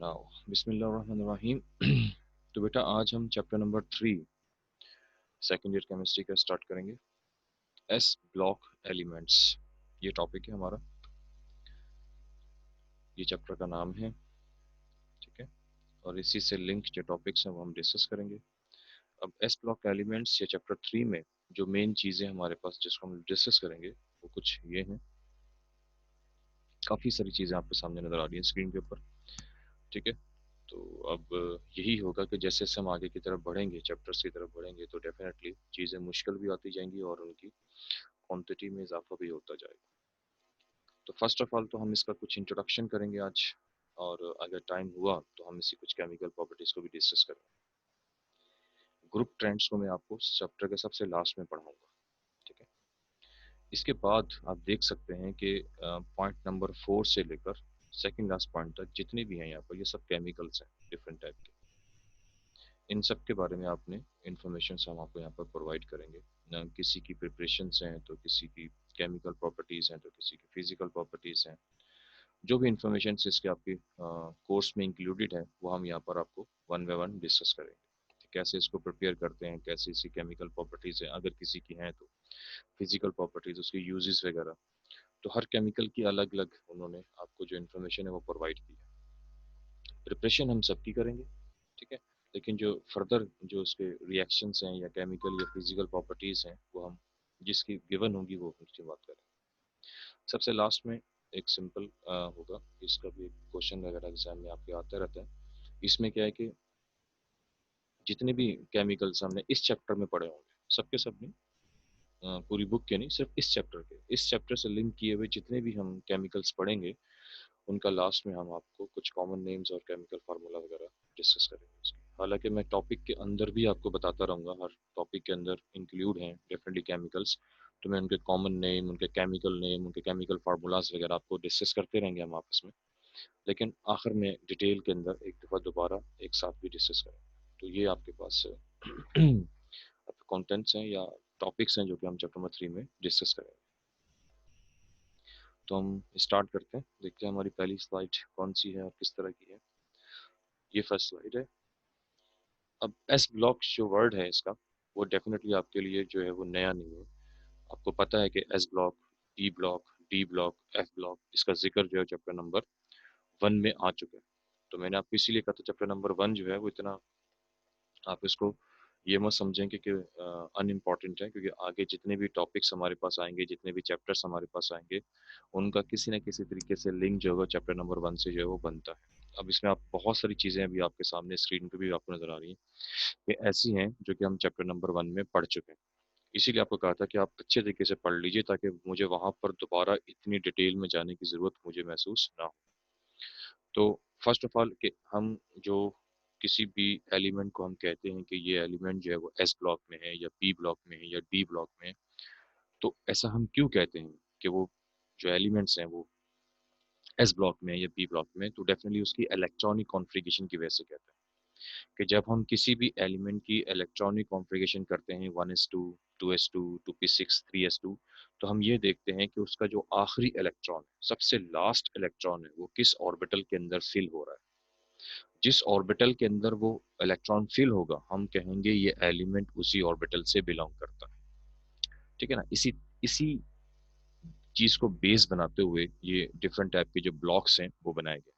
Now बिस्मिल्लाहिर्रहमानिर्रहीम। तो बेटा आज हम chapter number 3 second year chemistry का स्टार्ट करेंगे। एस ब्लॉक एलिमेंट्स ये टॉपिक है हमारा, ये चैप्टर का नाम है। ठीक है, और इसी से लिंक जो टॉपिक्स हैं वो हम डिस्कस करेंगे। अब एस ब्लॉक एलिमेंट्स ये चैप्टर 3 में जो मेन चीज़ें हमारे पास जिसको हम डिस्कस करेंगे वो कुछ ये हैं। काफ़ी सारी चीज़ें आपके सामने नज़र आ रही हैं स्क्रीन के ऊपर। ठीक है, तो अब यही होगा कि जैसे जैसे हम आगे की तरफ बढ़ेंगे, चैप्टर्स की तरफ बढ़ेंगे, तो डेफिनेटली चीज़ें मुश्किल भी आती जाएंगी और उनकी क्वांटिटी में इजाफा भी होता जाएगा। तो फर्स्ट ऑफ ऑल तो हम इसका कुछ इंट्रोडक्शन करेंगे आज, और अगर टाइम हुआ तो हम इसी कुछ केमिकल प्रॉपर्टीज को भी डिस्कस करेंगे। ग्रुप ट्रेंड्स को मैं आपको चैप्टर के सबसे लास्ट में पढ़ाऊंगा। ठीक है, इसके बाद आप देख सकते हैं कि पॉइंट नंबर 4 से लेकर सेकंड लास्ट पॉइंट तक जितने भी हैं यहाँ पर, ये सब केमिकल्स हैं डिफरेंट टाइप के। इन सब के बारे में आपने इंफॉर्मेशन हम आपको यहाँ पर प्रोवाइड करेंगे। न किसी की प्रिपरेशंस हैं तो किसी की केमिकल प्रॉपर्टीज़ हैं तो किसी की फिजिकल प्रॉपर्टीज़ हैं। जो भी इंफॉर्मेशन इसके आपके कोर्स में इंक्लूडेड है वो हम यहाँ पर आपको वन बाय वन डिस्कस करेंगे। कैसे इसको प्रिपेयर करते हैं, कैसे इसकी केमिकल प्रॉपर्टीज़ हैं अगर किसी की हैं, तो फिजिकल प्रॉपर्टीज़, उसके यूजेस वगैरह। तो हर केमिकल की अलग अलग उन्होंने आपको जो इन्फॉर्मेशन है वो प्रोवाइड की है। प्रिपरेशन हम सबकी करेंगे। ठीक है, लेकिन जो फर्दर जो उसके रिएक्शंस हैं या केमिकल या फिजिकल प्रॉपर्टीज़ हैं वो हम जिसकी गिवन होगी वो उसकी बात करेंगे। सबसे लास्ट में एक सिंपल होगा, इसका भी क्वेश्चन वगैरह एग्जाम में आपके आते रहता है। इसमें क्या है कि जितने भी केमिकल्स हमने इस चैप्टर में पढ़े होंगे सबके सब नहीं, पूरी बुक के नहीं, सिर्फ इस चैप्टर से लिंक किए हुए जितने भी हम केमिकल्स पढ़ेंगे उनका लास्ट में हम आपको कुछ कॉमन नेम्स और केमिकल फार्मूला वगैरह डिस्कस करेंगे उसके। हालांकि मैं टॉपिक के अंदर भी आपको बताता रहूँगा, हर टॉपिक के अंदर इंक्लूड हैं डेफिनेटली केमिकल्स। तो मैं उनके कॉमन नेम, उनके केमिकल नेम, उनके केमिकल फार्मूलाज वगैरह आपको डिस्कस करते रहेंगे हम आपस में। लेकिन आखिर में डिटेल के अंदर एक दफ़ा दोबारा एक साथ भी डिस्कस करेंगे। तो ये आपके पास कंटेंट्स हैं या टॉपिक्स हैं जो कि हम चैप्टर नंबर 3 में डिस्कस करेंगे। तो हम स्टार्ट करते हैं, देखते हैं हमारी पहली स्लाइड कौन सी है और किस तरह की है। ये फर्स्ट स्लाइड है। अब एस ब्लॉक जो वर्ड है इसका, वो डेफिनेटली आपके लिए जो है वो नया नहीं है। आपको पता है कि S block, E block, D block, F block, इसका जिक्र जो है चैप्टर नंबर 1 में आ चुका है। तो मैंने आपको इसीलिए कहा था चैप्टर नंबर 1 जो है वो इतना आप इसको ये मत समझें कि अनइम्पॉर्टेंट है, क्योंकि आगे जितने भी टॉपिक्स हमारे पास आएंगे, जितने भी चैप्टर्स हमारे पास आएंगे, उनका किसी न किसी तरीके से लिंक जो होगा चैप्टर नंबर 1 से जो है वो बनता है। अब इसमें आप बहुत सारी चीज़ें अभी आपके सामने स्क्रीन पे भी आपको नजर आ रही हैं, ये ऐसी हैं जो कि हम चैप्टर नंबर 1 में पढ़ चुके हैं। इसीलिए आपको कहा था कि आप अच्छे तरीके से पढ़ लीजिए ताकि मुझे वहां पर दोबारा इतनी डिटेल में जाने की ज़रूरत मुझे महसूस ना हो। तो फर्स्ट ऑफ ऑल कि हम जो किसी भी एलिमेंट को हम कहते हैं कि ये एलिमेंट जो है वो एस ब्लॉक में है या पी ब्लॉक में है या डी ब्लॉक में है, तो ऐसा हम क्यों कहते हैं कि वो जो एलिमेंट्स हैं वो एस ब्लॉक में है या पी ब्लॉक में, तो डेफिनेटली उसकी इलेक्ट्रॉनिक कॉन्फ़िगरेशन की वजह से कहते हैं। कि जब हम किसी भी एलिमेंट की इलेक्ट्रॉनिक कॉन्फ़िगरेशन करते हैं 1s2, 2s2, 2p6, 3s2, तो हम ये देखते हैं कि उसका जो आखिरी इलेक्ट्रॉन है, सबसे लास्ट इलेक्ट्रॉन है, वो किस ऑर्बिटल के अंदर फिल हो रहा है। जिस ऑर्बिटल के अंदर वो इलेक्ट्रॉन फिल होगा हम कहेंगे ये एलिमेंट उसी ऑर्बिटल से बिलोंग करता है। ठीक है ना, इसी इसी चीज को बेस बनाते हुए ये डिफरेंट टाइप के जो ब्लॉक्स हैं वो बनाए गए।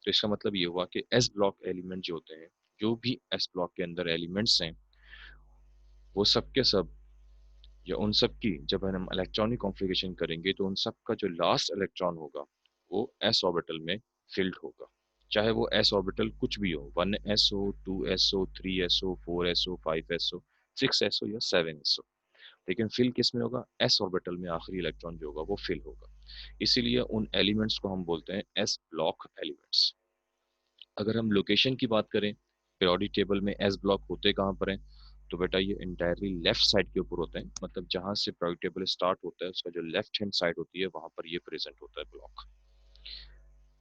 तो इसका मतलब ये हुआ कि एस ब्लॉक एलिमेंट जो होते हैं, जो भी एस ब्लॉक के अंदर एलिमेंट्स हैं, वो सब के सब या उन सब की जब हम इलेक्ट्रॉनिक कॉन्फ़िगरेशन करेंगे तो उन सब का जो लास्ट इलेक्ट्रॉन होगा वो एस ऑर्बिटल में फिल्ड होगा। चाहे वो एस ऑर्बिटल कुछ भी हो, 1s हो, 2s हो, 3s हो, 4s हो, 5s हो, 6s हो या 7s हो, लेकिन फिल किस में होगा? एस ऑर्बिटल में आखिरी इलेक्ट्रॉन जो होगा वो फिल होगा। इसीलिए उन एलिमेंट्स को हम बोलते हैं एस ब्लॉक एलिमेंट्स। अगर हम लोकेशन की बात करें, पीरियोडिक टेबल में एस ब्लॉक होते कहाँ पर हैं, तो बेटा ये इंटायरली लेफ्ट साइड के ऊपर होते हैं। मतलब जहां से पीरियोडिक टेबल स्टार्ट होता है उसका जो लेफ्ट हैंड साइड होती है वहां पर ये प्रेजेंट होता है ब्लॉक।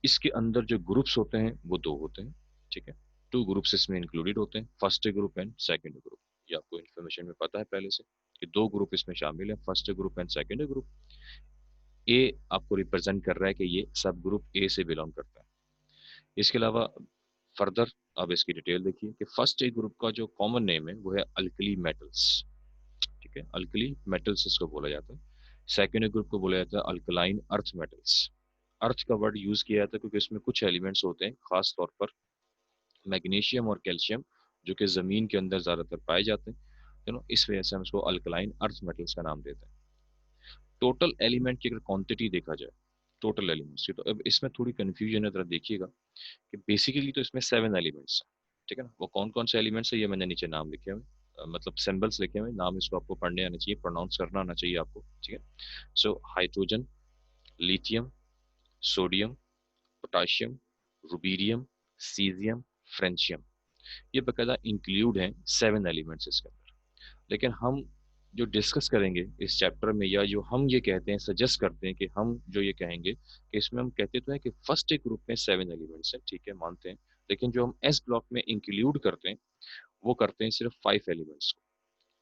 इसके अंदर जो ग्रुप्स होते हैं वो दो होते हैं। ठीक है, टू ग्रुप्स इसमें इंक्लूडेड होते हैं, first group and second group. ये आपको इन्फॉर्मेशन में पता है पहले से कि दो ग्रुप इसमें शामिल है, first group and second group. ए आपको रिप्रेजेंट कर रहा है कि ये सब ग्रुप ए से बिलोंग करता है। इसके अलावा फर्दर अब इसकी डिटेल देखिए कि फर्स्ट ए ग्रुप का जो कॉमन नेम है वो है अल्कली मेटल्स। ठीक है, अल्कली मेटल्स इसको बोला जाता है। सेकेंड ए ग्रुप को बोला जाता है अल्कलाइन अर्थ मेटल्स। अर्थ का वर्ड यूज किया जाता है क्योंकि इसमें कुछ एलिमेंट्स होते हैं, खास तौर पर मैग्नीशियम और कैल्शियम, जो कि जमीन के अंदर ज्यादातर पाए जाते हैं, इस वजह से हम इसको अल्कलाइन अर्थ मेटल्स का नाम देते हैं। टोटल एलिमेंट की अगर क्वांटिटी देखा जाए, टोटल एलिमेंट्स की, तो अब इसमें थोड़ी कंफ्यूजन है, जरा देखिएगा कि बेसिकली तो इसमें 7 एलिमेंट्स हैं। ठीक है ना, वो कौन कौन से एलिमेंट्स है ये मैंने नीचे नाम लिखे हुए, मतलब सिंबल्स लिखे हुए, नाम इसको आपको पढ़ने आना चाहिए, प्रोनाउंस करना आना चाहिए आपको। ठीक है, so hydrogen, lithium, sodium, potassium, rubidium, caesium, francium, ये बकायदा इंक्लूड हैं 7 एलिमेंट्स इसके अंदर। लेकिन हम जो डिस्कस करेंगे इस चैप्टर में, या जो हम ये कहते हैं, सजेस्ट करते हैं कि हम जो ये कहेंगे कि इसमें हम कहते तो हैं कि फर्स्ट एक ग्रुप में 7 एलिमेंट्स हैं, ठीक है, मानते हैं, लेकिन जो हम एस ब्लॉक में इंक्लूड करते हैं वो करते हैं सिर्फ 5 एलिमेंट्स को।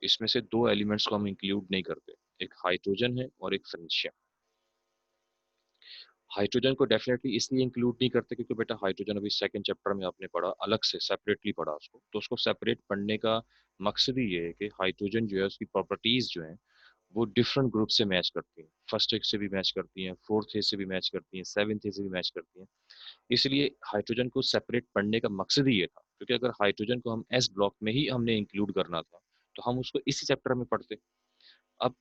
इसमें से 2 एलिमेंट्स को हम इंक्लूड नहीं करते, एक हाइड्रोजन है और एक फ्रेंशियम। हाइड्रोजन को डेफिनेटली इसलिए इंक्लूड नहीं करते क्योंकि बेटा हाइड्रोजन अभी सेकंड चैप्टर में आपने पढ़ा, अलग से सेपरेटली पढ़ा उसको, तो उसको सेपरेट पढ़ने का मकसद ही ये है कि हाइड्रोजन जो है उसकी प्रॉपर्टीज जो है वो डिफरेंट ग्रुप से मैच करती हैं, फर्स्ट एक से भी मैच करती हैं, फोर्थ ए से भी मैच करती हैं, सेवन्थ ए से भी मैच करती हैं। इसलिए हाइड्रोजन को सेपरेट पढ़ने का मकसद ही ये था, क्योंकि अगर हाइड्रोजन को हम एस ब्लॉक में ही हमने इंक्लूड करना था तो हम उसको इसी चैप्टर में पढ़ते। अब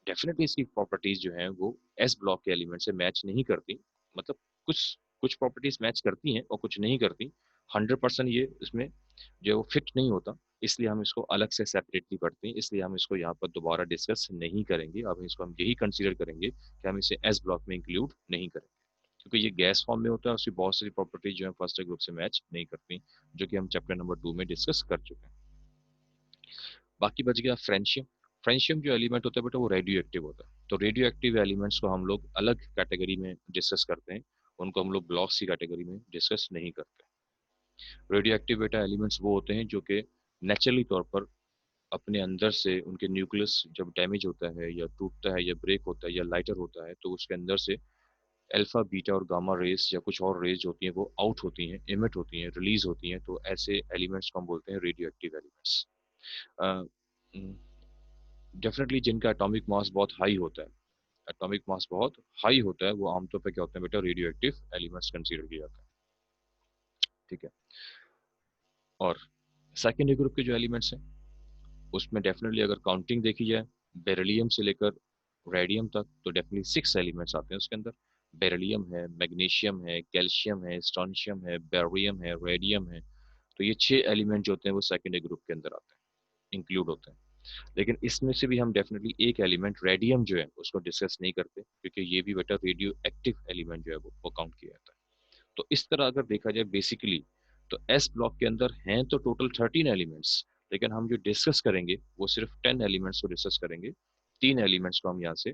डेफिनेटली इसकी प्रॉपर्टीज जो हैं वो एस ब्लॉक के एलिमेंट से मैच नहीं करती, मतलब कुछ कुछ प्रॉपर्टीज मैच करती हैं और कुछ नहीं करती। 100% ये इसमें जो है वो फिट नहीं होता, इसलिए हम इसको अलग से सेपरेटली पढ़ते हैं, इसलिए हम इसको यहाँ पर दोबारा डिस्कस नहीं करेंगे। अब इसको हम यही कंसीडर करेंगे कि हम इसे एस ब्लॉक में इंक्लूड नहीं करेंगे, क्योंकि ये गैस फॉर्म में होता है, उसकी बहुत सारी प्रॉपर्टीज जो है फर्स्ट ग्रुप से मैच नहीं करती, जो कि हम चैप्टर नंबर 2 में डिस्कस कर चुके हैं। बाकी बच गया फ्रेंशियम। फ्रेंशियम जो एलिमेंट होता है बेटा वो रेडियो एक्टिव होता है, तो रेडियो एक्टिव एलिमेंट्स को हम लोग अलग कैटेगरी में डिस्कस करते हैं, उनको हम लोग ब्लॉक्स की कैटेगरी में डिस्कस नहीं करते। रेडियो एक्टिव बेटा एलिमेंट्स वो होते हैं जो कि नेचुरली तौर पर अपने अंदर से उनके न्यूक्लियस जब डैमेज होता है या टूटता है या ब्रेक होता है या लाइटर होता है, तो उसके अंदर से अल्फा बीटा और गामा रेस या कुछ और रेस होती हैं वो आउट होती हैं, इमिट होती हैं, रिलीज होती हैं, तो ऐसे एलिमेंट्स को हम बोलते हैं रेडियो एक्टिव एलिमेंट्स। डेफिनेटली जिनका एटॉमिक मास बहुत हाई होता है, एटॉमिक मास बहुत हाई होता है, वो आमतौर पर क्या होते हैं बेटा, रेडियो एक्टिव एलिमेंट्स कंसीडर किए जाते हैं। ठीक है, और सेकेंडरी ग्रुप के जो एलिमेंट्स हैं उसमें डेफिनेटली अगर काउंटिंग देखी जाए बेरिलियम से लेकर रेडियम तक, तो डेफिनेटली 6 एलिमेंट्स आते हैं उसके अंदर। बेरिलियम है, मैग्नीशियम है, कैल्शियम है, स्ट्रोंशियम है, बेरियम है, रेडियम है, तो ये 6 एलिमेंट जो होते हैं वो सेकेंडरी ग्रुप के अंदर आते हैं, इंक्लूड होते हैं। लेकिन इसमें से भी हम डेफिनेटली एक एलिमेंट रेडियम जो है उसको डिस्कस नहीं करते, क्योंकि ये भी बेटा रेडियो एक्टिव एलिमेंट जो है वो काउंट किया जाता है। तो इस तरह अगर देखा जाए बेसिकली, तो एस ब्लॉक के अंदर हैं तो टोटल 13 एलिमेंट्स, लेकिन हम जो डिस्कस करेंगे वो सिर्फ 10 एलिमेंट्स को डिस्कस करेंगे। 3 एलिमेंट्स को हम यहाँ से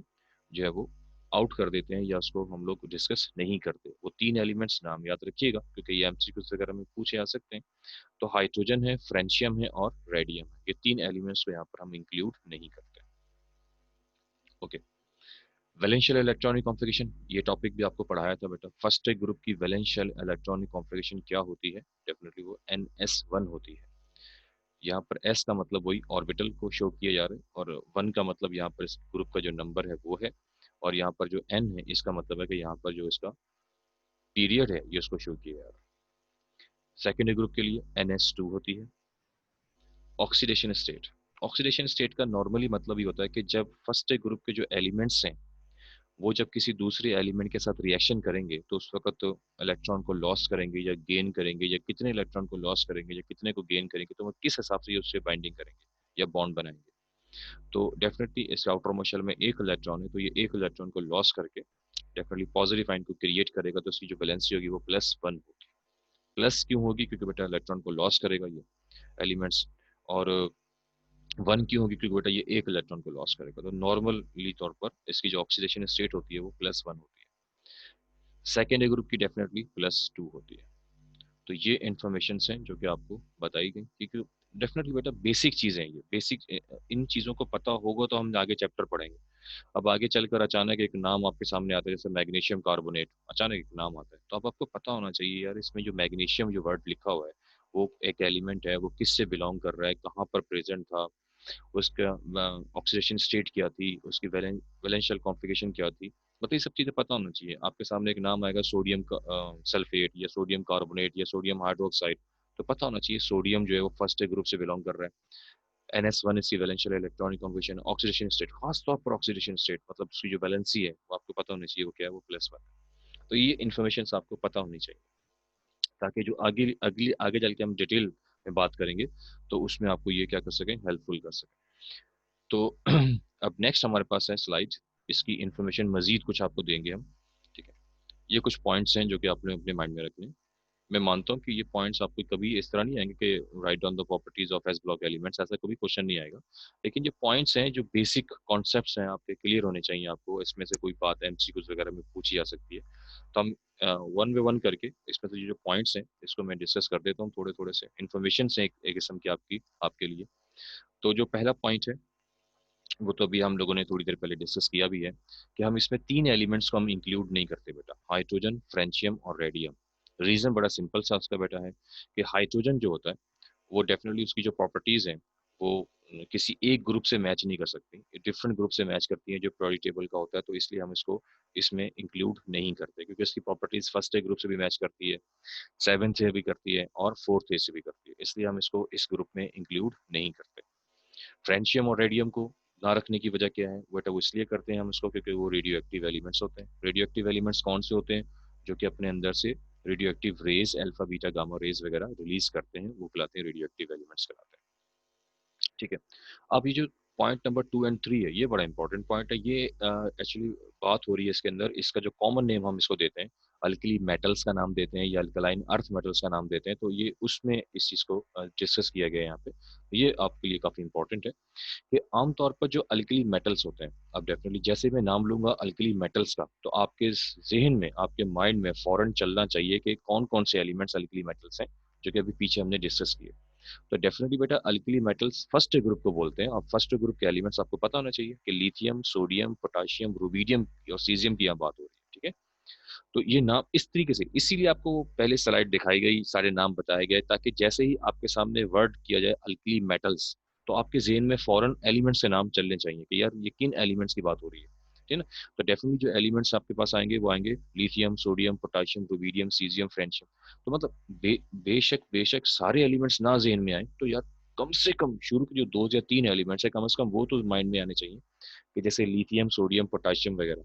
जो है वो आउट कर देते हैं या उसको हम लोग डिस्कस नहीं करते। वो 3 एलिमेंट्स नाम याद रखिएगा क्योंकि ये एमसीक्यू वगैरह में पूछे जा सकते हैं। तो हाइड्रोजन है, फ्रेंशियम है और रेडियम है, ये 3 एलिमेंट्स को यहाँ पर हम इंक्लूड नहीं करते। ओके, वैलेंशियल इलेक्ट्रॉनिक कॉन्फ़िगरेशन, ये टॉपिक भी आपको पढ़ाया था बेटा। फर्स्ट ग्रुप की वैलेंशियल इलेक्ट्रॉनिक कॉन्फ़िगरेशन क्या होती है, डेफिनेटली वो NS1 होती है। यहाँ पर S का मतलब वही ऑर्बिटल को शो किया जा रहा है, और 1 का मतलब यहाँ पर इस ग्रुप का जो नंबर है वो है, और यहाँ पर जो N है इसका मतलब है कि यहाँ पर जो इसका पीरियड है ये उसको शो किया जा रहा है। सेकेंडरी ग्रुप के लिए NS2 होती है। ऑक्सीडेशन स्टेट, ऑक्सीडेशन स्टेट का नॉर्मली मतलब ये होता है कि जब फर्स्ट ग्रुप के जो एलिमेंट्स हैं वो जब किसी दूसरे एलिमेंट के साथ रिएक्शन करेंगे तो उस वक्त तो इलेक्ट्रॉन को लॉस करेंगे या गेन करेंगे, या कितने इलेक्ट्रॉन को लॉस करेंगे या कितने को गेन करेंगे, तो वो किस हिसाब से ये उससे बाइंडिंग करेंगे या बॉन्ड बनाएंगे। तो डेफिनेटली इस आउटर मोशल में एक इलेक्ट्रॉन है, तो ये एक इलेक्ट्रॉन को लॉस करके डेफिनेटली पॉजिटिव आयन को क्रिएट करेगा, तो उसकी जो वैलेंसी होगी वो +1 होगी। प्लस क्यों होगी, क्योंकि बेटा इलेक्ट्रॉन को लॉस करेगा ये एलिमेंट्स, और 1 क्यों होगी, क्योंकि बेटा ये एक इलेक्ट्रॉन को लॉस करेगा। तो नॉर्मली तौर पर इसकी जो ऑक्सीडेशन स्टेट होती है वो +1 होती है। सेकेंड ग्रुप की डेफिनेटली +2 होती है। तो ये इन्फॉर्मेशन हैं जो कि आपको बताई गई, क्योंकि डेफिनेटली बेटा बेसिक चीजें हैं ये, बेसिक। इन चीजों को पता होगा तो हम आगे चैप्टर पढ़ेंगे। अब आगे चलकर अचानक एक नाम आपके सामने आता है, जैसे मैग्नीशियम कार्बोनेट, अचानक एक नाम आता है, तो अब आपको पता होना चाहिए यार इसमें जो मैग्नीशियम जो वर्ड लिखा हुआ है वो एक एलिमेंट है, वो किससे बिलोंग कर रहा है, कहाँ पर प्रेजेंट था, उसका ऑक्सीडेशन स्टेट क्या थी, उसकी वैलेंशियल कॉन्फ़िगरेशन क्या थी। मतलब ये सब चीज़ें पता होना चाहिए। आपके सामने एक नाम आएगा सोडियम का सल्फेट या सोडियम कार्बोनेट या सोडियम हाइड्रोक्साइड, तो पता होना चाहिए सोडियम जो है वो फर्स्ट ग्रुप से बिलोंग कर रहा है। NS1 इसकी वैलेंशियल इलेक्ट्रॉनिक कॉन्फ़िगरेशन, ऑक्सीडेशन स्टेट, खास तौर पर ऑक्सीडेशन स्टेट मतलब उसकी जो वैलेंसी है वो आपको पता होनी चाहिए, वो क्या है, वो +1। तो ये इन्फॉर्मेशन आपको पता होनी चाहिए, ताकि जो आगे अगली आगे चल के हम डिटेल में बात करेंगे तो उसमें आपको ये क्या कर सकें, हेल्पफुल कर सकें। तो अब नेक्स्ट हमारे पास है स्लाइड, इसकी इंफॉर्मेशन मजीद कुछ आपको देंगे हम। ठीक है, ये कुछ पॉइंट्स हैं जो कि आपने अपने माइंड में रखने। मैं मानता हूँ कि ये पॉइंट्स आपको कभी इस तरह नहीं आएंगे कि write down the properties of S block elements, ऐसा कभी क्वेश्चन नहीं आएगा। लेकिन ये पॉइंट्स हैं जो बेसिक कॉन्सेप्ट्स हैं आपके, क्लियर होने चाहिए आपको। इसमें से कोई बात एमसीक्यूज वगैरह में पूछी जा सकती है, तो हम वन बाय वन करके इसमें से जो पॉइंट्स हैं इसको मैं डिस्कस कर देता हूँ थोड़े थोड़े से। इन्फॉर्मेशन से एक किस्म की आपकी आपके लिए। तो जो पहला पॉइंट है वो तो अभी हम लोगों ने थोड़ी देर पहले डिस्कस किया भी है, कि हम इसमें तीन एलिमेंट्स को हम इंक्लूड नहीं करते बेटा, हाइड्रोजन, फ्रेंशियम और रेडियम। रीजन बड़ा सिंपल सा उसका बेटा है कि हाइड्रोजन जो होता है वो डेफिनेटली उसकी जो प्रॉपर्टीज हैं वो किसी एक ग्रुप से मैच नहीं कर सकती, डिफरेंट ग्रुप से मैच करती हैं जो प्योरिटी टेबल का होता है, तो इसलिए हम इसको इसमें इंक्लूड नहीं करते, क्योंकि इसकी प्रॉपर्टीज फर्स्ट ग्रुप से भी मैच करती है, सेवन्थ से भी करती है और फोर्थ से भी करती है, इसलिए हम इसको इस ग्रुप में इंक्लूड नहीं करते। फ्रेंशियम और रेडियम को ना रखने की वजह क्या है बेटा, वो इसलिए करते हैं हम इसको क्योंकि वो रेडियो एक्टिव एलिमेंट्स होते हैं। रेडियो एक्टिव एलिमेंट्स कौन से होते हैं, जो कि अपने अंदर से radio active rays, alpha beta gamma rays वगैरह रिलीज करते हैं, वो कहलाते हैं रेडियो एक्टिव एलिमेंट्स कहलाते हैं। ठीक है, अब ये जो पॉइंट नंबर 2 और 3 है, ये बड़ा इंपॉर्टेंट पॉइंट है। ये एक्चुअली बात हो रही है इसके अंदर, इसका जो कॉमन नेम हम इसको देते हैं, अल्कली मेटल्स का नाम देते हैं या अल्कलाइन अर्थ मेटल्स का नाम देते हैं, तो ये उसमें इस चीज़ को डिस्कस किया गया है यहाँ पे। ये आपके लिए काफ़ी इंपॉर्टेंट है कि आमतौर पर जो अल्कली मेटल्स होते हैं, अब डेफिनेटली जैसे मैं नाम लूंगा अल्कली मेटल्स का, तो आपके जहन में, आपके माइंड में फौरन चलना चाहिए कि कौन कौन से एलिमेंट्स अल्कली मेटल्स हैं, जो कि अभी पीछे हमने डिस्कस किए। तो डेफिनेटली बेटा अल्कली मेटल्स फर्स्ट ग्रुप को बोलते हैं। अब फर्स्ट ग्रुप के एलिमेंट्स आपको पता होना चाहिए कि लिथियम, सोडियम, पोटाशियम, रुबीडियम और सीजियम की यहाँ बात हो रही है। ठीक है, तो ये नाम इस तरीके से, इसीलिए आपको पहले स्लाइड दिखाई गई, सारे नाम बताए गए, ताकि जैसे ही आपके सामने वर्ड किया जाए अल्कली मेटल्स, तो आपके जेहन में फॉरन एलिमेंट्स के नाम चलने चाहिए कि यार ये किन एलिमेंट्स की बात हो रही है। ठीक है ना, तो डेफिनेटली जो एलिमेंट्स आपके पास आएंगे वो आएंगे lithium, sodium, potassium, rubidium, caesium, francium. तो मतलब बेशक बेशक सारे एलिमेंट्स ना जेहन में आए, तो यार कम से कम शुरू के जो 2 या 3 एलिमेंट्स है कम से कम वो तो माइंड में आने चाहिए, कि जैसे लिथियम, सोडियम, पोटाशियम वगैरह।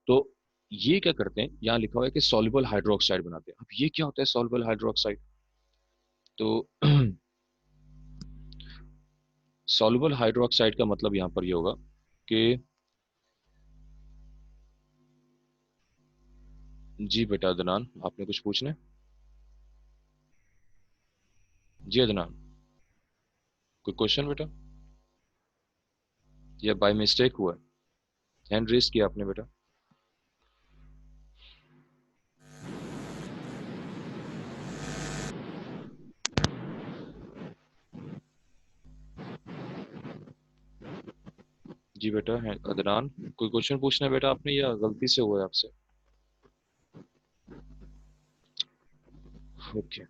तो ये क्या करते हैं, यहाँ लिखा हुआ है कि सॉल्युबल हाइड्रोक्साइड बनाते हैं। अब ये क्या होता है सॉल्युबल हाइड्रोक्साइड, तो सॉल्युबल हाइड्रोक्साइड का मतलब यहाँ पर ये होगा कि, जी बेटा अदनान आपने कुछ पूछना है? जी अदनान, कोई क्वेश्चन बेटा, या बाय मिस्टेक हुआ है? हैंड रेस किया आपने बेटा? जी बेटा अदनान, कोई क्वेश्चन पूछना है बेटा आपने, या गलती से हुआ है आपसे? ओके,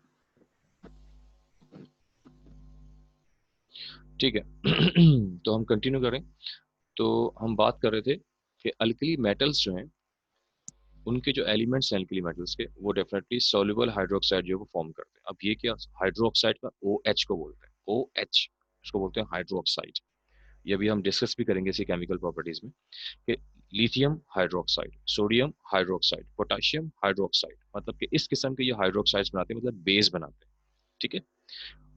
ठीक है। तो हम कंटिन्यू करें। तो हम बात कर रहे थे कि अल्कली मेटल्स जो हैं, उनके जो एलिमेंट्स हैं अल्कली मेटल्स के, वो डेफिनेटली सॉल्युबल हाइड्रोक्साइड जो है वो फॉर्म करते हैं। अब ये क्या, हाइड्रोक्साइड का ओ एच को बोलते हैं, ओ एच, इसको बोलते हैं हाइड्रोक्साइड। ये भी हम डिस्कस भी करेंगे इसी केमिकल प्रॉपर्टीज में, कि lithium hydroxide, sodium hydroxide, potassium hydroxide, मतलब कि इस किस्म के ये हाइड्रोक्साइड्स बनाते हैं, मतलब बेस बनाते हैं। ठीक है,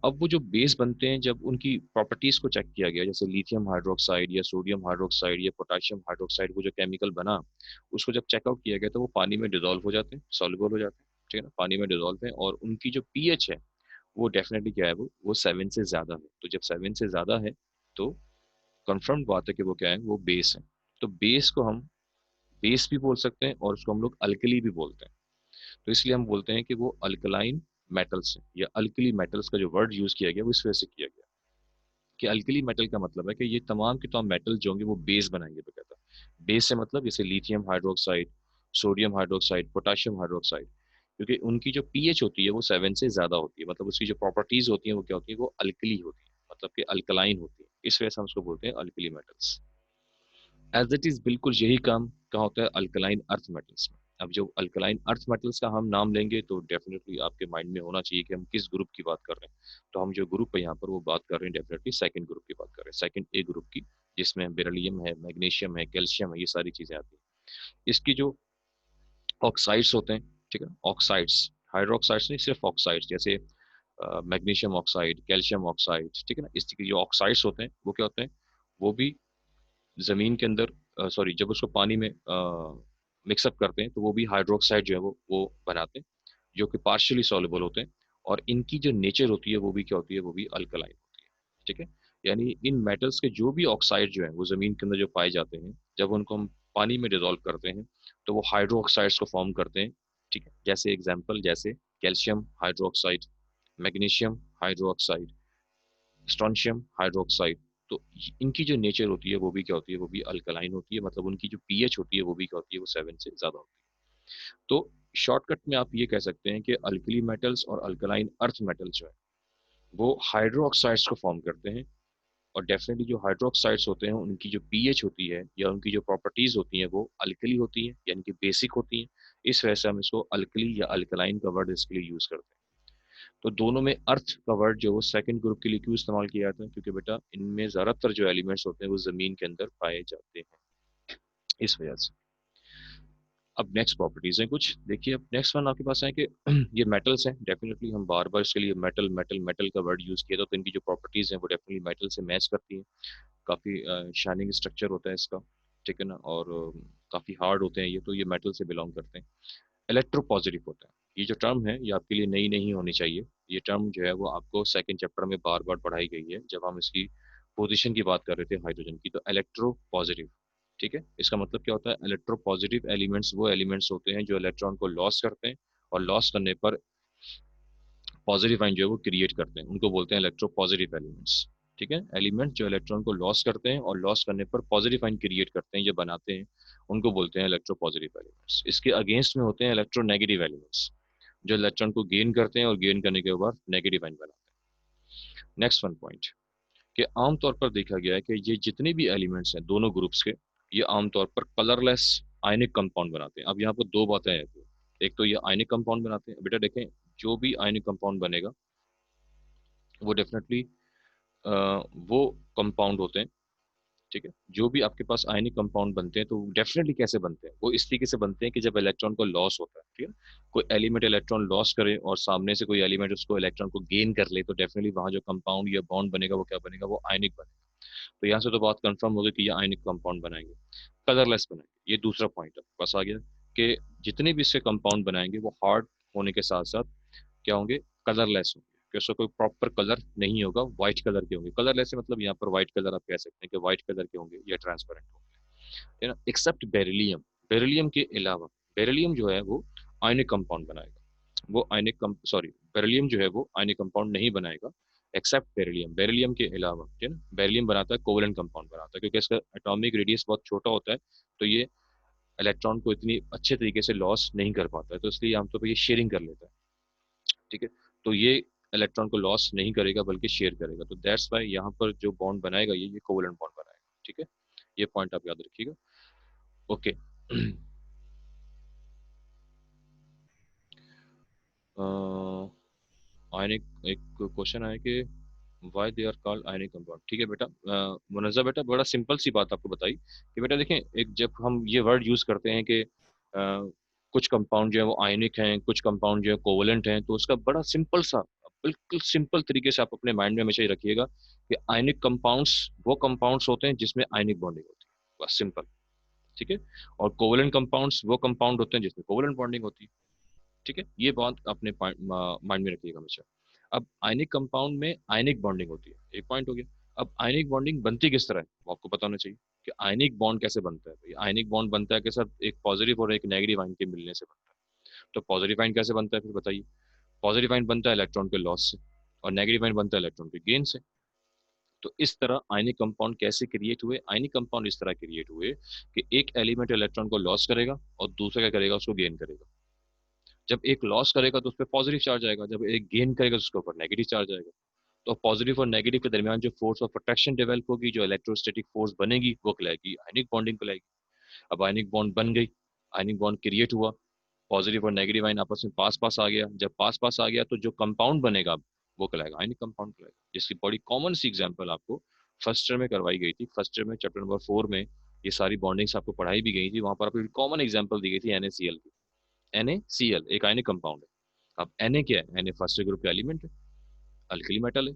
अब वो जो बेस बनते हैं, जब उनकी प्रॉपर्टीज को चेक किया गया, जैसे लिथियम हाइड्रोक्साइड या सोडियम हाइड्रोक्साइड या पोटाशियम हाइड्रोक्साइड, वो जो केमिकल बना, उसको जब चेकआउट किया गया तो वो पानी में डिजोल्व हो जाते हैं, सॉल्युबल हो जाते हैं। ठीक है ना, पानी में डिजोल्व है, और उनकी जो पीएच है वो डेफिनेटली क्या है, वो 7 से ज्यादा है। तो जब 7 से ज्यादा है तो कंफर्म बात है कि वो क्या है, वो बेस है। तो बेस को हम बेस भी बोल सकते हैं और उसको हम लोग अल्कली भी बोलते हैं। तो इसलिए हम बोलते हैं कि वो अल्कलाइन मेटल्स हैं, या अल्कली मेटल्स का जो वर्ड यूज किया गया वो इस वजह से किया गया कि अल्कली मेटल का मतलब है कि ये तमाम के तमाम मेटल जो होंगे वो बेस बनाएंगे बकायदा। बेस से मतलब जैसे lithium hydroxide, sodium hydroxide, potassium hydroxide, क्योंकि उनकी जो पीएच होती है वो 7 से ज्यादा होती है, मतलब उसकी जो प्रॉपर्टीज होती हैं वो क्या होती है, वो अल्कली होती है, मतलब कि अल्कलाइन होती है, इस वजह से हम उसको बोलते हैं alkali metals. As it is बिल्कुल यही काम कहाँ होता है, अल्कलाइन अर्थ मेटल्स में। अब जो अल्कलाइन अर्थ मेटल्स का हम नाम लेंगे तो डेफिनेटली आपके माइंड में होना चाहिए कि हम किस ग्रुप की बात कर रहे हैं। तो हम जो ग्रुप है यहाँ पर वो बात कर रहे हैं डेफिनेटली सेकंड ग्रुप की बात कर रहे हैं, सेकंड ए ग्रुप की, जिसमें बेरिलियम है, मैग्नीशियम है, कैल्शियम है, ये सारी चीजें आती हैं। इसकी जो ऑक्साइड्स होते हैं, ठीक है, ऑक्साइड्स, हाइड्रोक्साइड्स नहीं, सिर्फ ऑक्साइड्स, जैसे मैग्नीशियम ऑक्साइड, कैल्शियम ऑक्साइड, ठीक है ना, इसके जो ऑक्साइड्स होते हैं वो क्या होते हैं, वो भी जमीन के अंदर, सॉरी, जब उसको पानी में मिक्सअप करते हैं तो वो भी हाइड्रोक्साइड जो है वो बनाते हैं, जो कि पार्शियली सॉल्युबल होते हैं। और इनकी जो नेचर होती है वो भी क्या होती है, वो भी अल्कलाइन होती है, ठीक है। यानी इन मेटल्स के जो भी ऑक्साइड जो है वो जमीन के अंदर जो पाए जाते हैं, जब उनको हम पानी में डिजोल्व करते हैं तो वो हाइड्रोक्साइड्स को फॉर्म करते हैं, ठीक है। जैसे एग्जाम्पल, जैसे calcium hydroxide, magnesium hydroxide, strontium hydroxide. तो इनकी जो नेचर होती है वो भी क्या होती है, वो भी अल्कलाइन होती है, मतलब उनकी जो पीएच होती है वो भी क्या होती है, वो 7 से ज्यादा होती है। तो शॉर्टकट में आप ये कह सकते हैं कि अल्कली मेटल्स और अल्कलाइन अर्थ मेटल्स जो है वो हाइड्रोक्साइड्स को फॉर्म करते हैं। और डेफिनेटली जो हाइड्रोक्साइड्स होते हैं उनकी जो पीएच होती है या उनकी जो प्रॉपर्टीज होती हैं वो अल्कली होती हैं, यानी कि बेसिक होती हैं। इस वजह से हम इसको अल्कली या अल्कलाइन का वर्ड इसके लिए यूज करते हैं। तो दोनों में अर्थ का वर्ड जो वो सेकंड ग्रुप के लिए क्यों इस्तेमाल किया जाता है, क्योंकि बेटा इनमें ज्यादातर जो एलिमेंट्स होते हैं वो जमीन के अंदर पाए जाते हैं, इस वजह से। अब नेक्स्ट प्रॉपर्टीज हैं कुछ, देखिए अब नेक्स्ट वन आपके पास है कि ये मेटल्स हैं, डेफिनेटली हम बार बार इसके लिए मेटल मेटल मेटल का वर्ड यूज किया था, तो इनकी जो प्रॉपर्टीज हैं वो डेफिनेटली मेटल से मैच करती हैं। काफी शाइनिंग स्ट्रक्चर होता है इसका, ठीक है ना, और काफी हार्ड होते हैं ये, तो ये मेटल से बिलोंग करते हैं। इलेक्ट्रो पॉजिटिव होता है, ये जो टर्म है ये आपके लिए नई नहीं होनी चाहिए। ये टर्म जो है वो आपको सेकंड चैप्टर में बार बार पढ़ाई गई है जब हम इसकी पोजीशन की बात कर रहे थे हाइड्रोजन की। तो इलेक्ट्रो पॉजिटिव, ठीक है, इसका मतलब क्या होता है, इलेक्ट्रो पॉजिटिव एलिमेंट्स वो एलिमेंट्स होते हैं जो इलेक्ट्रॉन को लॉस करते हैं, और लॉस करने पर पॉजिटिव आयन जो है वो क्रिएट करते हैं, उनको बोलते हैं इलेक्ट्रो पॉजिटिव एलिमेंट्स। ठीक है, एलिमेंट जो इलेक्ट्रॉन को लॉस करते हैं और लॉस करने पर पॉजिटिव आयन क्रिएट करते हैं, ये बनाते हैं, उनको बोलते हैं इलेक्ट्रो पॉजिटिव एलिमेंट्स। इसके अगेंस्ट में होते हैं इलेक्ट्रो नेगेटिव एलिमेंट्स, जो इलेक्ट्रॉन को गेन करते हैं और गेन करने के बाद नेगेटिव आयन बनाते हैं। नेक्स्ट वन पॉइंट, कि आमतौर पर देखा गया है कि ये जितने भी एलिमेंट्स हैं दोनों ग्रुप्स के, ये आमतौर पर कलरलेस आयनिक कंपाउंड बनाते हैं। अब यहाँ पर दो बातें हैं, एक तो ये आयनिक कंपाउंड बनाते हैं, बेटा देखें, जो भी आयनिक कंपाउंड बनेगा वो डेफिनेटली वो कंपाउंड होते हैं, ठीक है। जो भी आपके पास आयनिक कंपाउंड बनते हैं तो डेफिनेटली कैसे बनते हैं, वो इस तरीके से बनते हैं कि जब इलेक्ट्रॉन को लॉस होता है, ठीक है, कोई एलिमेंट इलेक्ट्रॉन लॉस करे और सामने से कोई एलिमेंट उसको इलेक्ट्रॉन को गेन कर ले, तो डेफिनेटली वहां जो कंपाउंड या बॉन्ड बनेगा वो क्या बनेगा, वो आयनिक बनेगा। तो यहाँ से तो बात कंफर्म हो गई कि ये आयनिक कंपाउंड बनाएंगे, कलरलेस बनाएंगे। ये दूसरा पॉइंट है बस आ गया, कि जितने भी इससे कंपाउंड बनाएंगे वो हार्ड होने के साथ साथ क्या होंगे, कलरलेस होंगे, कि उसका कोई प्रॉपर कलर नहीं होगा, व्हाइट कलर के होंगे। कलरलेस से मतलब यहाँ पर व्हाइट कलर आप कह सकते हैं कि व्हाइट कलर के होंगे या ट्रांसपेरेंट होंगे, है ना, एक्सेप्ट बेरिलियम। बेरिलियम के अलावा, बेरिलियम जो है वो आयनिक कंपाउंड बनाएगा, वो आयनिक सॉरी, बेरिलियम जो है वो आयनिक कंपाउंड नहीं बनाएगा, एक्सेप्ट बेरिलियम। बेरिलियम के अलावा, ठीक है ना, बेरिलियम बनाता है कोवलेंट कंपाउंड बनाता है, क्योंकि इसका एटॉमिक रेडियस बहुत छोटा होता है, तो ये इलेक्ट्रॉन को इतनी अच्छे तरीके से लॉस नहीं कर पाता है, तो इसलिए आमतौर पर ये शेयरिंग कर लेता है, ठीक है। तो ये इलेक्ट्रॉन को लॉस नहीं करेगा बल्कि शेयर करेगा, तो दैट्स वाई यहाँ पर जो बॉन्ड बनाएगा ये कोवलेंट बॉन्ड बनाएगा, ठीक है। ये पॉइंट आप याद रखिएगा, ओके। आयनिक, एक क्वेश्चन है कि why they are called ionic compound, ठीक है बेटा। मुनज़्ज़ा बेटा, बड़ा सिंपल सी बात आपको बताई कि बेटा देखें, एक जब हम ये वर्ड यूज करते हैं कि कुछ कंपाउंड जो है वो आयनिक हैं, कुछ कंपाउंड जो है कोवलेंट हैं, तो उसका बड़ा सिंपल सा, बिल्कुल सिंपल तरीके से आप अपने माइंड में हमेशा ही रखिएगा कि आयनिक कंपाउंड्स वो कंपाउंड्स होते हैं जिसमें आयनिक बॉन्डिंग होती है, बस सिंपल, ठीक है। और कोवलेंट कंपाउंड्स वो कंपाउंड होते हैं जिसमें कोवलेंट बॉन्डिंग होती है, ठीक है। ये बात अपने माइंड में रखिएगा हमेशा। अब आयनिक कंपाउंड में आयनिक बॉन्डिंग होती है, एक पॉइंट हो गया। अब आयनिक बॉन्डिंग बनती किस तरह है वो आपको पता होना चाहिए, कि आयनिक बॉन्ड कैसे बनता है। तो आयनिक बॉन्ड बनता है के साथ एक पॉजिटिव और एक नेगेटिव आयन के मिलने से बनता है। तो पॉजिटिव आयन कैसे बनता है फिर बताइए। पॉजिटिव आयन बनता है इलेक्ट्रॉन के लॉस से और नेगेटिव आयन बनता है इलेक्ट्रॉन के गेन से। तो इस तरह आयनिक कंपाउंड कैसे क्रिएट हुए? आयनिक कंपाउंड इस तरह क्रिएट हुए कि एक एलिमेंट इलेक्ट्रॉन को लॉस करेगा और दूसरा क्या करेगा, उसको गेन करेगा। जब एक लॉस करेगा तो उस पर पॉजिटिव चार्ज आएगा, जब एक गेन करेगा तो उसके ऊपर नेगेटिव चार्ज आएगा। तो पॉजिटिव और नेगेटिव के दरमियान जो फोर्स ऑफ अट्रैक्शन डेवलप होगी, जो इलेक्ट्रोस्टैटिक फोर्स बनेगी, वो कहलाएगी आयनिक बॉन्डिंग कहलाएगी। अब आयनिक बॉन्ड बन गई, आयनिक बॉन्ड क्रिएट हुआ, पॉजिटिव और नेगेटिव आयन आपस में पास पास आ गया। जब पास पास आ गया तो जो कंपाउंड बनेगा वो कहलाएगा आयनिक कंपाउंड कहलाएगा, जिसकी बड़ी कॉमन सी एग्जांपल आपको फर्स्ट ईयर में करवाई गई थी। फर्स्ट ईयर में चैप्टर नंबर 4 में ये सारी बॉन्डिंग्स आपको पढ़ाई भी गई थी। वहां पर आपको कॉमन एग्जांपल दी गई थी NaCl की। NaCl एक आयनिक कंपाउंड है। अब Na क्या है? Na फर्स्ट ग्रुप का एलिमेंट है, अल्कली मेटल है।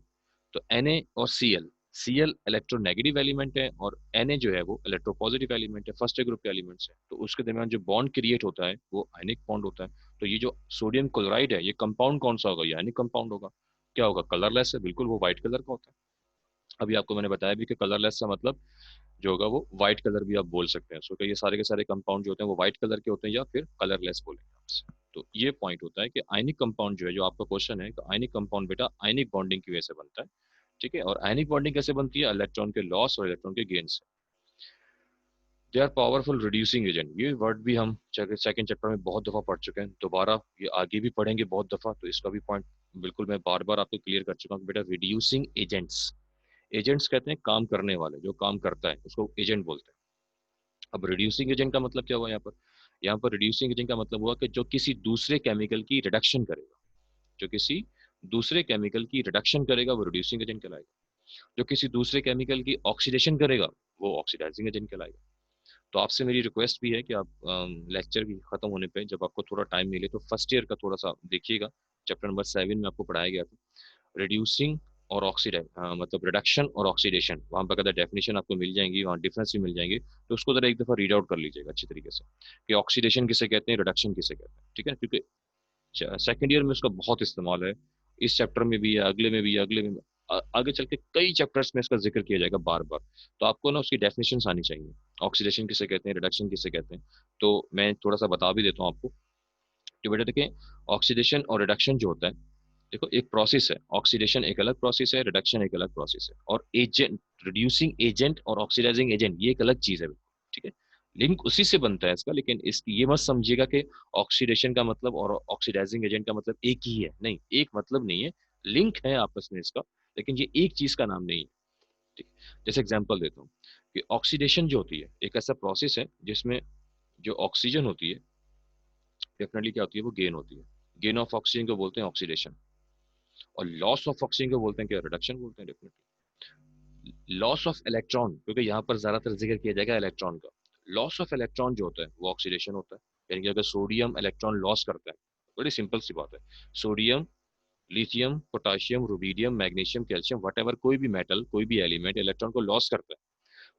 तो Na और Cl इलेक्ट्रोनेगेटिव एलिमेंट है और Na जो है वो इलेक्ट्रोपॉजिटिव एलिमेंट है, फर्स्ट ग्रुप के एलिमेंट्स है। तो उसके दरमियान जो बॉन्ड क्रिएट होता है वो आयनिक बॉन्ड होता है। तो ये जो सोडियम क्लोराइड है, ये कंपाउंड कौन सा होगा? ये आयनिक कंपाउंड होगा। क्या होगा? कलरलेस है, बिल्कुल वो व्हाइट कलर का होता है। अभी आपको मैंने बताया भी कि कलरलेस का मतलब जो होगा वो व्हाइट कलर भी आप बोल सकते हैं। सो कि ये सारे के सारे कंपाउंड जो होते हैं वो व्हाइट कलर के होते हैं या फिर कलरलेस बोलेंगे आपसे। तो ये पॉइंट होता है कि आयनिक कंपाउंड जो है, जो आपका क्वेश्चन है, तो आयनिक कंपाउंड बेटा आयनिक बॉन्डिंग की वजह से बनता है। ठीक है, और आयनिक बॉन्डिंग कैसे बनती है? इलेक्ट्रॉन के लॉस और इलेक्ट्रॉन के गेन से। They are powerful reducing agent, ये वर्ड भी हम सेकंड चैप्टर में बहुत दफा पढ़ चुके हैं, दोबारा ये आगे भी पढ़ेंगे बहुत दफा। तो इसका भी पॉइंट बिल्कुल मैं बार बार आपको क्लियर कर चुका हूँ बेटा। रिड्यूसिंग एजेंट्स, एजेंट्स कहते हैं काम करने वाले, जो काम करता है उसको एजेंट बोलते हैं। अब रिड्यूसिंग एजेंट का मतलब क्या हुआ यहाँ पर? यहाँ पर रिड्यूसिंग एजेंट का मतलब हुआ कि जो किसी दूसरे केमिकल की रिडक्शन करेगा, जो किसी दूसरे केमिकल की रिडक्शन करेगा वो रिड्यूसिंग एजेंट कहलाएगा। जो किसी दूसरे केमिकल की ऑक्सीडेशन करेगा वो ऑक्सीडाइजिंग एजेंट कहलाएगा। तो आपसे मेरी रिक्वेस्ट भी है कि आप लेक्चर की खत्म होने पे जब आपको थोड़ा टाइम मिले तो फर्स्ट ईयर का थोड़ा सा देखिएगा। चैप्टर नंबर 7 में आपको पढ़ाया गया था रिड्यूसिंग और ऑक्सीडाइज, मतलब रिडक्शन और ऑक्सीडेशन। वहाँ पर अगर डेफिनेशन आपको मिल जाएंगी, वहाँ डिफरेंस भी मिल जाएंगे। तो उसको जरा एक दफा रीड आउट कर लीजिएगा अच्छी तरीके से कि ऑक्सीडेशन किसे कहते हैं, रिडक्शन किसे कहते हैं। ठीक है, क्योंकि सेकंड ईयर में उसका बहुत इस्तेमाल है। इस चैप्टर में भी है, अगले में भी है, अगले में भी। आगे चल के कई चैप्टर्स में इसका जिक्र किया जाएगा बार बार। तो आपको ना उसकी डेफिनेशन आनी चाहिए, ऑक्सीडेशन किसे कहते हैं, रिडक्शन किसे कहते हैं। तो मैं थोड़ा सा बता भी देता हूँ आपको कि बेटा देखिए, ऑक्सीडेशन और रिडक्शन जो होता है, देखो एक प्रोसेस है। ऑक्सीडेशन एक अलग प्रोसेस है, रिडक्शन एक अलग प्रोसेस है। और एजेंट, रिड्यूसिंग एजेंट और ऑक्सीडाइजिंग एजेंट ये एक अलग चीज है। ठीक है, लिंक उसी से बनता है इसका, लेकिन इसकी ये मत समझिएगा कि ऑक्सीडेशन का मतलब और ऑक्सीडाइजिंग एजेंट का मतलब एक ही है। नहीं, एक मतलब नहीं है, लिंक है आपस में इसका, लेकिन ये एक चीज का नाम नहीं है। ठीक है? जैसे एग्जांपल देता हूँ कि ऑक्सीडेशन जो होती है एक ऐसा प्रोसेस है जिसमें जो ऑक्सीजन होती है डेफिनेटली क्या होती है, वो गेन होती है। गेन ऑफ ऑक्सीजन को बोलते हैं ऑक्सीडेशन, और लॉस ऑफ ऑक्सीजन को बोलते हैं क्या, रिडक्शन बोलते हैं डेफिनेटली। लॉस ऑफ इलेक्ट्रॉन, क्योंकि यहाँ पर ज्यादातर जिक्र किया जाएगा इलेक्ट्रॉन का। लॉस ऑफ इलेक्ट्रॉन जो होता है वो ऑक्सीडेशन होता है। यानी कि अगर सोडियम इलेक्ट्रॉन लॉस करता है, बड़ी सिंपल सी बात है, sodium, lithium, potassium, rubidium, magnesium, calcium, what कोई भी मेटल, कोई भी एलिमेंट इलेक्ट्रॉन को लॉस करता है,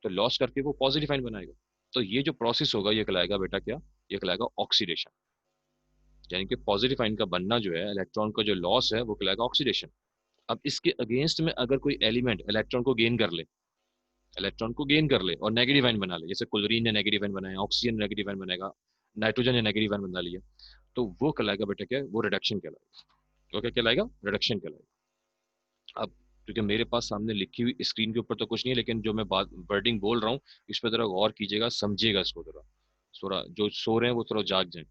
तो लॉस करके वो पॉजिटिव आयन बनाएगा। तो ये जो प्रोसेस होगा ये कहलाएगा बेटा क्या, ये कहलाएगा ऑक्सीडेशन। यानी कि पॉजिटिव आयन का बनना जो है, इलेक्ट्रॉन का जो लॉस है वो कहलाएगा ऑक्सीडेशन। अब इसके अगेंस्ट में अगर कोई एलिमेंट इलेक्ट्रॉन को गेन कर ले, इलेक्ट्रॉन को गेन कर ले और नेगेटिव आयन बना ले, जैसे क्लोरीन ने नेगेटिव आयन बनाया, ऑक्सीजन ने नेगेटिव आयन बनाएगा, नाइट्रोजन ने नेगेटिव आयन बना लिया, तो वो कहलाएगा बेटा क्या, वो रिडक्शन कहलाएगा। वो क्या कहलाएगा, रिडक्शन कहलाएगा। अब क्योंकि मेरे पास सामने लिखी हुई स्क्रीन के ऊपर तो कुछ नहीं है, लेकिन जो मैं बात वर्डिंग बोल रहा हूँ इस पर जरा गौर कीजिएगा, समझिएगा इसको जरा। थोड़ा जो सो रहे हैं वो थोड़ा जाग जाए,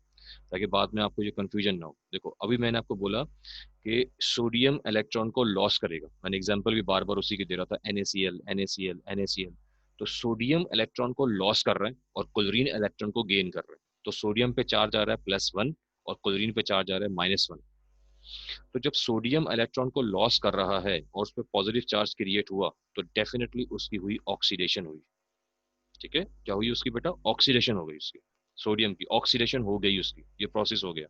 ताकि बाद में आपको ये कंफ्यूजन ना हो। देखो अभी मैंने आपको बोला कि सोडियम इलेक्ट्रॉन को लॉस करेगा, मैंने एग्जांपल भी बार बार उसी की दे रहा था, NaCl NaCl NaCl। तो सोडियम इलेक्ट्रॉन को लॉस कर रहा है और क्लोरीन इलेक्ट्रॉन को गेन कर रहा है। तो सोडियम पे चार्ज आ रहा है +1 और क्लोरीन पे चार्ज आ रहा है -1। तो जब सोडियम इलेक्ट्रॉन को लॉस कर रहा है और उस पर पॉजिटिव चार्ज क्रिएट हुआ, तो डेफिनेटली उसकी हुई ऑक्सीडेशन हुई। ठीक है, क्या हुई उसकी बेटा, ऑक्सीडेशन हो गई उसकी, सोडियम की ऑक्सीडेशन हो गई उसकी, ये प्रोसेस हो गया।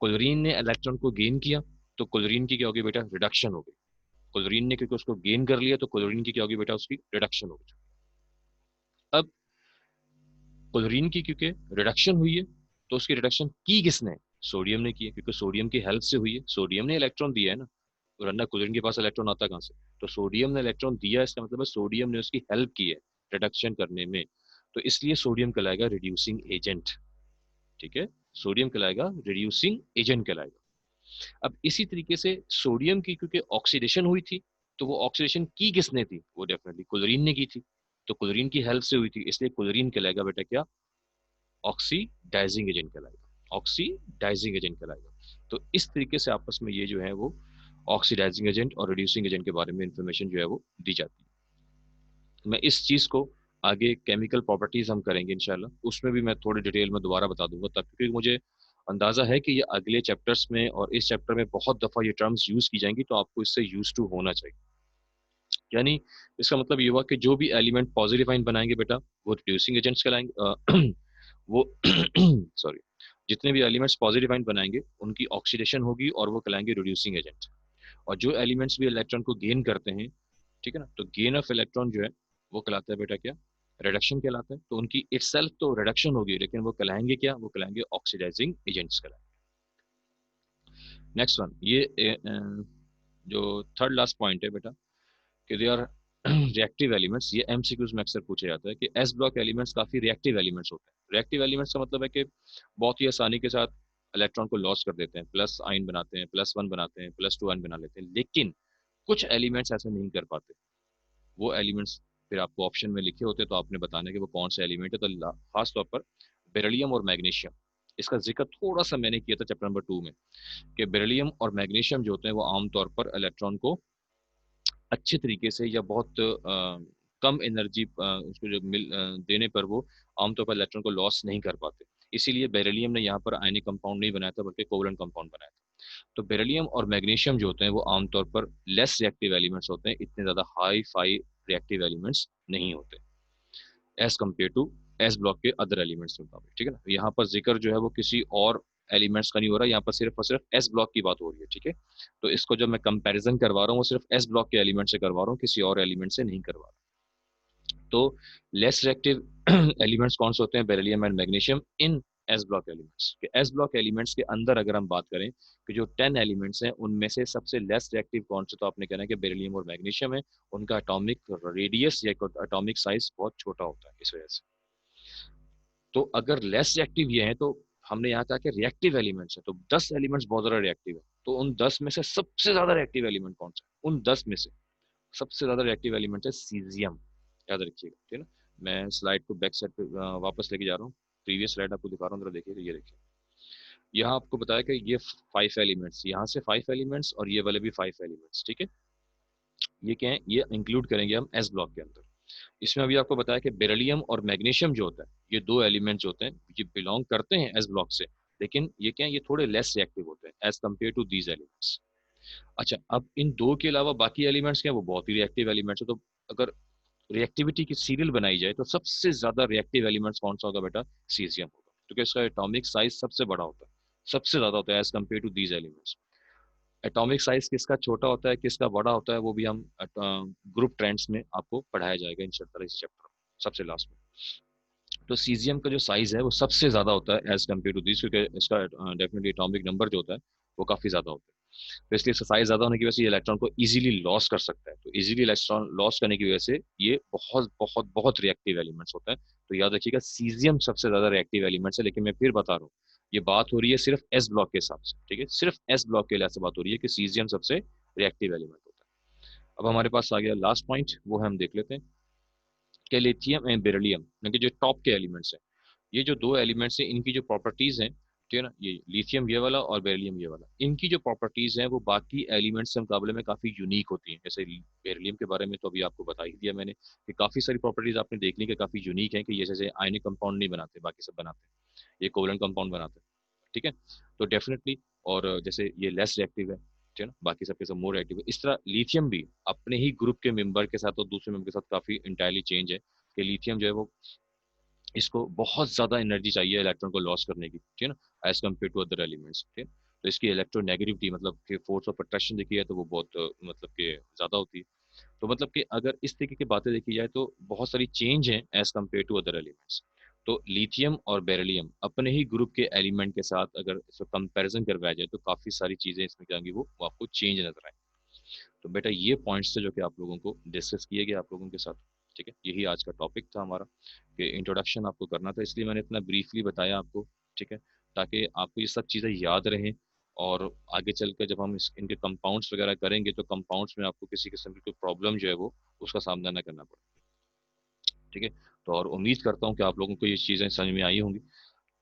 क्लोरीन ने इलेक्ट्रॉन को गेन किया, तो क्लोरीन की क्या होगी बेटा, रिडक्शन हो गई। क्लोरीन ने क्योंकि उसको गेन कर लिया तो क्लोरीन की क्या होगी बेटा, उसकी रिडक्शन हो गई। अब क्लोरीन की क्योंकि रिडक्शन हुई है, तो उसकी रिडक्शन की किसने, सोडियम ने की है, क्योंकि सोडियम की हेल्प से हुई है, सोडियम ने इलेक्ट्रॉन दिया है ना। वरना क्लोरीन के पास इलेक्ट्रॉन आता कहाँ से? तो सोडियम ने इलेक्ट्रॉन दिया, इसका मतलब है सोडियम ने उसकी हेल्प की है रिडक्शन करने में। तो इसलिए सोडियम कहलाएगा रिड्यूसिंग एजेंट। ठीक है, सोडियम कहलाएगा रिड्यूसिंग एजेंट कहलाएगा। अब इसी तरीके से सोडियम की क्योंकि ऑक्सीडेशन हुई थी, तो वो ऑक्सीडेशन की किसने थी, वो डेफिनेटली क्लोरीन ने की थी, तो क्लोरीन की हेल्प से हुई थी, इसलिए क्लोरीन कहलाएगा बेटा क्या, ऑक्सीडाइजिंग एजेंट कहलाएगा, ऑक्सीडाइजिंग एजेंट कहलाएगा। तो इस तरीके से आपस में ये जो है वो ऑक्सीडाइजिंग एजेंट और रिड्यूसिंग एजेंट के बारे में इंफॉर्मेशन जो है वो दी जाती है। मैं इस चीज को आगे केमिकल प्रॉपर्टीज हम करेंगे इंशाल्लाह, उसमें भी मैं थोड़ी डिटेल में दोबारा बता दूंगा, तब क्योंकि मुझे अंदाजा है कि ये अगले चैप्टर्स में और इस चैप्टर में बहुत दफा ये टर्म्स यूज की जाएंगी, तो आपको इससे यूज टू होना चाहिए। यानी इसका मतलब ये हुआ कि जो भी एलिमेंट पॉजिटिव आयन बनाएंगे बेटा, वो रिड्यूसिंग एजेंट्स कहलाएंगे, वो सॉरी, जितने भी एलिमेंट्स पॉजिटिव आयन बनाएंगे उनकी ऑक्सीडेशन होगी और वो कहलाएंगे रिड्यूसिंग एजेंट। और जो एलिमेंट्स भी इलेक्ट्रॉन को गेन करते हैं, ठीक है ना, तो गेन ऑफ इलेक्ट्रॉन जो है वो कहलाता है बेटा क्या, रिडक्शन कहलाता है। तो उनकी इटसेल्फ तो रिडक्शन होगी, लेकिन वो कहलाएंगे क्या, वो कहलाएंगे ऑक्सीडाइजिंग एजेंट्स कहलाएंगे। नेक्स्ट वन, ये जो थर्ड लास्ट पॉइंट है बेटा, कि दे आर रिएक्टिव एलिमेंट्स। ये एमसीक्यूज में अक्सर पूछा जाता है कि एस ब्लॉक एलिमेंट्स काफी रिएक्टिव एलिमेंट्स होते हैं। रिएक्टिव एलिमेंट्स का मतलब है कि बहुत ही आसानी के साथ इलेक्ट्रॉन को लॉस कर देते हैं, प्लस आयन बनाते हैं, +1 बनाते हैं, +2 आयन बना लेते हैं, लेकिन कुछ एलिमेंट्स ऐसा नहीं कर पाते। वो एलिमेंट्स फिर आपको ऑप्शन में लिखे होते हैं, तो आपने बताना है कि वो कौन सा एलिमेंट है। तो खास तौर पर बेरिलियम और मैग्नीशियम, इसका जिक्र थोड़ा सा मैंने किया था चैप्टर नंबर 2 में, कि बेरिलियम और मैग्नीशियम जो होते हैं वो आमतौर पर इलेक्ट्रॉन को अच्छे तरीके से या बहुत कम एनर्जी उसको जो देने पर वो आमतौर पर इलेक्ट्रॉन को लॉस नहीं कर पाते। इसीलिए बेरिलियम ने यहाँ पर आयनिक कंपाउंड नहीं बनाया था, बल्कि कोवलेंट कंपाउंड बनाया था। तो बेरिलियम और मैग्नीशियम जो होते हैं वो आमतौर पर लेस रिएक्टिव एलिमेंट्स होते हैं, इतने ज्यादा हाई फाई रिएक्टिव एलिमेंट्स नहीं होते as compare to S block के अदर एलिमेंट्स के मुताबिक। ठीक है ना, यहाँ पर जिक्र जो है वो किसी और एलिमेंट्स का नहीं हो रहा, यहाँ पर सिर्फ और सिर्फ एस ब्लॉक की बात हो रही है। ठीक है, तो इसको जब मैं कंपैरिजन करवा रहा हूँ वो सिर्फ एस ब्लॉक के एलिमेंट से करवा रहा हूँ, किसी और एलिमेंट से नहीं करवा रहा। तो लेस रिएक्टिव एलिमेंट्स कौन से होते हैं, beryllium and magnesium in S block elements के। एस ब्लॉक एलिमेंट्स के अंदर अगर हम बात करें कि जो 10 एलिमेंट्स हैं उनमें से सबसे लेस रिएक्टिव कौन से, तो आपने कहना है कि बेरिलियम और मैग्नीशियम है। उनका एटॉमिक रेडियस या एटॉमिक साइज बहुत छोटा होता है, इस वजह से। तो अगर लेस रिएक्टिव ये है, तो हमने यहाँ कहा कि रिएक्टिव एलिमेंट्स है, तो 10 एलिमेंट्स बहुत ज्यादा रिएक्टिव है, तो उन 10 में से सबसे ज्यादा रिएक्टिव एलिमेंट कौन सा है, उन 10 में से सबसे ज्यादा रिएक्टिव एलिमेंट है सीजियम। याद रखिएगा, ठीक है ना। मैं स्लाइड को बैक साइड पे वापस लेके जा रहा हूँ, प्रीवियस स्लाइड आपको दिखा रहा हूँ, जरा देखिए, ये देखिए। यहाँ आपको बताया कि ये 5 एलिमेंट्स, यहाँ से 5 एलिमेंट्स और ये वाले भी 5 एलिमेंट्स, ठीक है। ये क्या है, ये इंक्लूड करेंगे हम एस ब्लॉक के अंदर। इसमें अभी आपको बताया कि बेरिलियम और मैग्नीशियम जो होता है, ये दो एलिमेंट्स होते हैं, ये बिलोंग करते हैं एस ब्लॉक से, लेकिन ये क्या है, ये थोड़े लेस रिएक्टिव होते हैं as compare to these elements. अच्छा, अब इन दो के अलावा बाकी एलिमेंट्स क्या है, वो बहुत ही रिएक्टिव एलिमेंट्स है। तो अगर रिएक्टिविटी की सीरियल बनाई जाए तो सबसे ज्यादा रिएक्टिव एलिमेंट्स कौन सा होगा बेटा, सीजियम होगा, क्योंकि इसका एटॉमिक साइज सबसे बड़ा होता है, सबसे ज्यादा होता है as compare to these elements. Atomic size किसका छोटा होता है, किसका बड़ा होता है, वो भी हम ग्रुप ट्रेंड्स में आपको पढ़ाया जाएगा इंशाल्लाह इस चैप्टर में, सबसे लास्ट में। तो सीजियम का जो साइज है वो सबसे ज्यादा होता है एज कम्पेयर टू दिस, क्योंकि इसका डेफिनेटली एटॉमिक नंबर जो होता है वो काफी ज्यादा होता है। तो इसलिए इसका साइज ज्यादा होने की वजह से ये इलेक्ट्रॉन को इजीली लॉस कर सकता है। तो इजीली इलेक्ट्रॉन लॉस करने की वजह से ये बहुत बहुत बहुत रिएक्टिव एलिमेंट्स होता है। तो याद रखिएगा, सीजियम सबसे ज्यादा रिएक्टिव एलिमेंट्स है, लेकिन मैं फिर बता रहा हूँ, ये बात हो रही है सिर्फ एस ब्लॉक के हिसाब से। ठीक है, सिर्फ एस ब्लॉक के लिहाज से बात हो रही है कि सीजियम सबसे रिएक्टिव एलिमेंट होता है। अब हमारे पास आ गया लास्ट पॉइंट, वो हम देख लेते हैं कि लिथियम एंड बेरिलियम, यानी कि जो टॉप के एलिमेंट्स हैं, ये जो दो एलिमेंट्स हैं, इनकी जो प्रॉपर्टीज हैं, ठीक है ना, ये लिथियम ये वाला और बेरिलियम ये वाला, इनकी जो प्रॉपर्टीज हैं वो बाकी एलिमेंट्स के मुकाबले में काफी यूनिक होती हैं। जैसे बेरिलियम के बारे में तो अभी आपको बता ही दिया मैंने कि काफी सारी प्रॉपर्टीज आपने देख ली कि काफी यूनिक है, कि ये जैसे आयनिक कंपाउंड नहीं बनाते, बाकी सब बनाते हैं, ये कोवलेंट कंपाउंड बनाते हैं। ठीक है, तो डेफिनेटली, और जैसे ये लेस रिएक्टिव है, ठीक है ना, बाकी सबके सब मोर रिएक्टिव है। इस तरह लिथियम भी अपने ही ग्रुप के मेंबर के साथ और दूसरे मेंबर के साथ काफी इंटायरली चेंज है, कि लिथियम जो है वो, इसको बहुत ज्यादा एनर्जी चाहिए इलेक्ट्रॉन को लॉस करने की, ठीक है ना, as compare to other elements. ठीक है, तो इसकी इलेक्ट्रोनेगेटिविटी मतलब कि फोर्स ऑफ अट्रैक्शन देखी है तो वो बहुत मतलब कि ज्यादा होती है। तो मतलब कि अगर इस तरीके की बातें देखी जाए तो बहुत सारी चेंज है as compare to other elements. तो लिथियम और बेरिलियम अपने ही ग्रुप के एलिमेंट के साथ अगर इसको कंपैरिजन करवाया जाए तो काफी सारी चीजें इसमें क्या होंगी, वो आपको चेंज नजर आए। तो बेटा ये पॉइंट्स थे जो कि आप लोगों को डिस्कस किए गए आप लोगों के साथ। ठीक है, यही आज का टॉपिक था हमारा, कि इंट्रोडक्शन आपको करना था, इसलिए मैंने इतना ब्रीफली बताया आपको। ठीक है, ताकि आपको ये सब चीज़ें याद रहें, और आगे चल के जब हम इनके कंपाउंड्स वगैरह करेंगे तो कंपाउंड्स में आपको किसी किस्म की कोई प्रॉब्लम जो है वो उसका सामना ना करना पड़े। ठीक है। तो और उम्मीद करता हूँ कि आप लोगों को ये चीज़ें समझ में आई होंगी।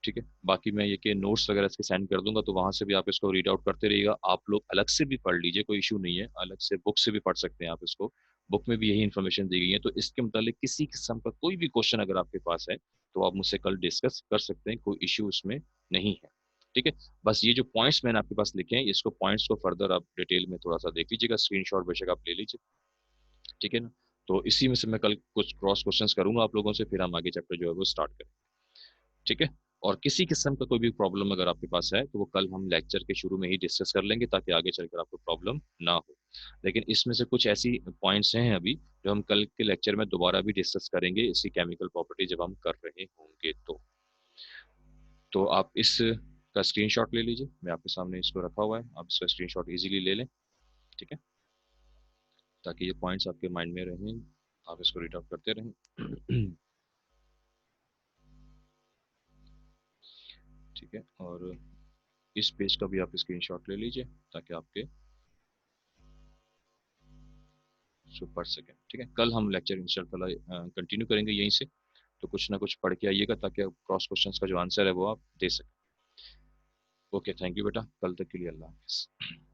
ठीक है। बाकी मैं ये कि नोट्स वगैरह इसके सेंड कर दूंगा, तो वहां से भी आप इसको रीड आउट करते रहिएगा। आप लोग अलग से भी पढ़ लीजिए, कोई इशू नहीं है, अलग से बुक से भी पढ़ सकते हैं आप इसको। बुक में भी यही इन्फॉर्मेशन दी गई है, तो इसके मुतालिक किसी किस्म का कोई भी क्वेश्चन अगर आपके पास है तो आप मुझसे कल डिस्कस कर सकते हैं, कोई इशू उसमें नहीं है। ठीक है। बस ये जो पॉइंट्स मैंने आपके पास लिखे हैं, इसको पॉइंट्स को फर्दर आप डिटेल में थोड़ा सा देख लीजिएगा, स्क्रीनशॉट बेशक आप ले लीजिए। ठीक है ना। तो इसी में से मैं कल कुछ क्रॉस क्वेश्चंस करूंगा आप लोगों से, फिर हम आगे चैप्टर जो है वो स्टार्ट करें। ठीक है। और किसी किस्म का कोई भी प्रॉब्लम अगर आपके पास है तो वो कल हम लेक्चर के शुरू में ही डिस्कस कर लेंगे, ताकि आगे चलकर आपको प्रॉब्लम ना हो। लेकिन इसमें से कुछ ऐसी पॉइंट्स हैं अभी जो हम कल के लेक्चर में दोबारा भी डिस्कस करेंगे, इसी केमिकल प्रॉपर्टी जब हम कर रहे होंगे तो आप इस का स्क्रीनशॉट ले लीजिए। मैं आपके सामने इसको रखा हुआ है, आप इसका स्क्रीनशॉट इजीली ले लें। ठीक है। ताकि ये पॉइंट्स आपके माइंड में रहें, आप इसको रीड आउट करते रहें। ठीक है। और इस पेज का भी आप स्क्रीनशॉट ले लीजिए, ताकि आपके उसको पढ़ सकें। ठीक है। कल हम लेक्चर इंशाल्लाह कंटिन्यू करेंगे यहीं से, तो कुछ ना कुछ पढ़ के आइएगा, ताकि आप क्रॉस क्वेश्चंस का जो आंसर है वो आप दे सकें। ओके, थैंक यू बेटा, कल तक के लिए अल्लाह हाफिज़।